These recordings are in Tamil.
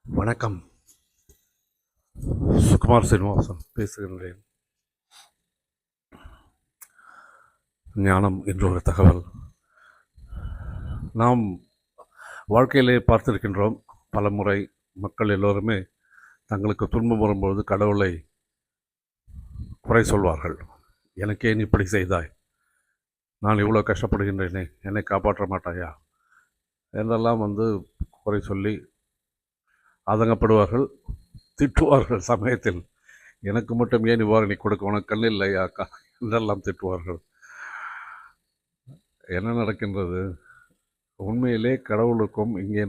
வணக்கம். சுகுமார் சீனிவாசன் பேசுகின்றேன். ஞானம் என்ற ஒரு தகவல் நாம் வாழ்க்கையிலே பார்த்திருக்கின்றோம். பல முறை மக்கள் எல்லோருமே தங்களுக்கு துன்பம் வரும்பொழுது கடவுளை குறை சொல்வார்கள். எனக்கு ஏன் இப்படி செய்தாய், நான் இவ்வளோ கஷ்டப்படுகின்றேனே, என்னை காப்பாற்ற மாட்டாயா என்றெல்லாம் குறை சொல்லி ஆதங்கப்படுவார்கள், திட்டுவார்கள். சமயத்தில் எனக்கு மட்டும் ஏன் இவ்வாறு நீ கொடுக்க, உனக்கு கண் இல்லையா என்றெல்லாம் திட்டுவார்கள். என்ன நடக்கின்றது? உண்மையிலே கடவுளுக்கும் இங்கே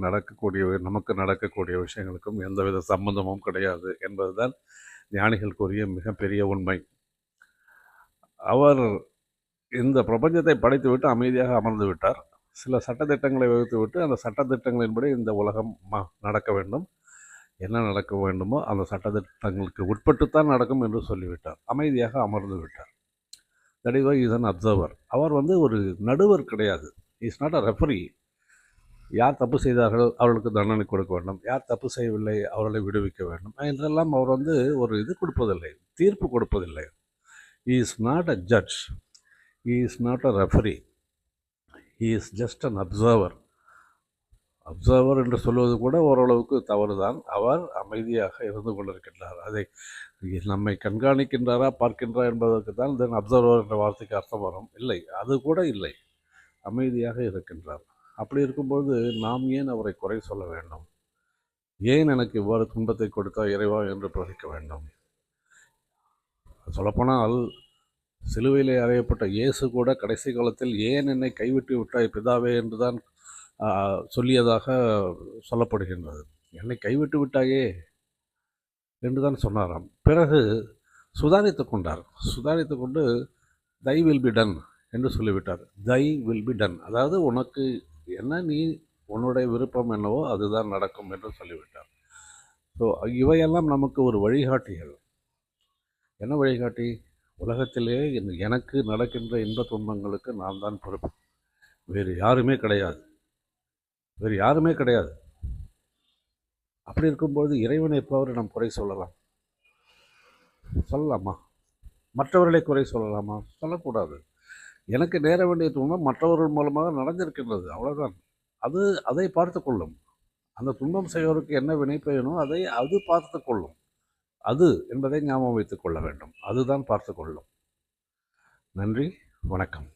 நமக்கு நடக்கக்கூடிய விஷயங்களுக்கும் எந்தவித சம்பந்தமும் கிடையாது என்பதுதான் ஞானிகள் கூறிய மிகப்பெரிய உண்மை. அவர் இந்த பிரபஞ்சத்தை படைத்துவிட்டு அமைதியாக அமர்ந்து விட்டார். சில சட்டத்திட்டங்களை வகுத்துவிட்டு அந்த சட்டத்திட்டங்களின்படி இந்த உலகம் நடக்க வேண்டும். என்ன நடக்க வேண்டுமோ அந்த சட்டத்திட்டங்களுக்கு உட்பட்டுத்தான் நடக்கும் என்று சொல்லிவிட்டார். அமைதியாக அமர்ந்து விட்டார். That is why is an observer. அவர் ஒரு நடுவர் கிடையாது. Is not a referee. யார் தப்பு செய்தார்கள் அவர்களுக்கு தண்டனை கொடுக்க வேண்டும், யார் தப்பு செய்யவில்லை அவர்களை விடுவிக்க வேண்டும் என்றெல்லாம் அவர் ஒரு இது கொடுப்பதில்லை, தீர்ப்பு கொடுப்பதில்லை. He is not a judge, he is not a referee, he is just an observer. Observer என்று சொல்வது கூட ஓரளவுக்கு தவறுதான். அவர் அமைதியாக இருந்து கொண்டிருக்கின்றார். அதை நம்மை கண்காணிக்கின்றாரா பார்க்கின்றார் என்பதற்கு தான் தென் அப்சர்வர் என்ற வார்த்தைக்கு அர்த்தம் வரும். இல்லை, அது கூட இல்லை. அமைதியாக இருக்கின்றார். அப்படி இருக்கும்போது நாம் ஏன் அவரை குறை சொல்ல வேண்டும்? ஏன் எனக்கு இவ்வாறு துன்பத்தை கொடுத்தா இறைவா என்று பிரதிக்க வேண்டும்? சொல்லப்போனால் சிலுவையிலே அறையப்பட்ட இயேசு கூட கடைசி காலத்தில் ஏன் என்னை கைவிட்டு விட்டாய் பிதாவே என்றுதான் சொல்லியதாக சொல்லப்படுகின்றது. என்னை கைவிட்டு விட்டாயே என்றுதான் சொன்னாராம். பிறகு சுதாரித்து கொண்டார். சுதாரித்து கொண்டு தை வில் பி டன் என்று சொல்லிவிட்டார். தை வில் பி டன், அதாவது உனக்கு என்ன, நீ உன்னுடைய விருப்பம் என்னவோ அதுதான் நடக்கும் என்று சொல்லிவிட்டார். ஸோ இவையெல்லாம் நமக்கு ஒரு வழிகாட்டிகள். என்ன வழிகாட்டி? உலகத்திலே எனக்கு நடக்கின்ற இன்ப துன்பங்களுக்கு நான் தான் பொறுப்பு, வேறு யாருமே கிடையாது, வேறு யாருமே கிடையாது. அப்படி இருக்கும்போது இறைவனை எப்போது நாம் குறை சொல்லலாமா? மற்றவர்களை குறை சொல்லலாமா? சொல்லக்கூடாது. எனக்கு நேர வேண்டிய துன்பம் மற்றவர்கள் மூலமாக நடந்திருக்கின்றது, அவ்வளோதான். அதை பார்த்து கொள்ளும். அந்த துன்பம் செய்வதற்கு என்ன வினைப்பயனோ அது பார்த்து கொள்ளும். அது என்பதை ஞாபகம் வைத்துக் கொள்ள வேண்டும். அதுதான் பார்த்து கொள்ளும். நன்றி, வணக்கம்.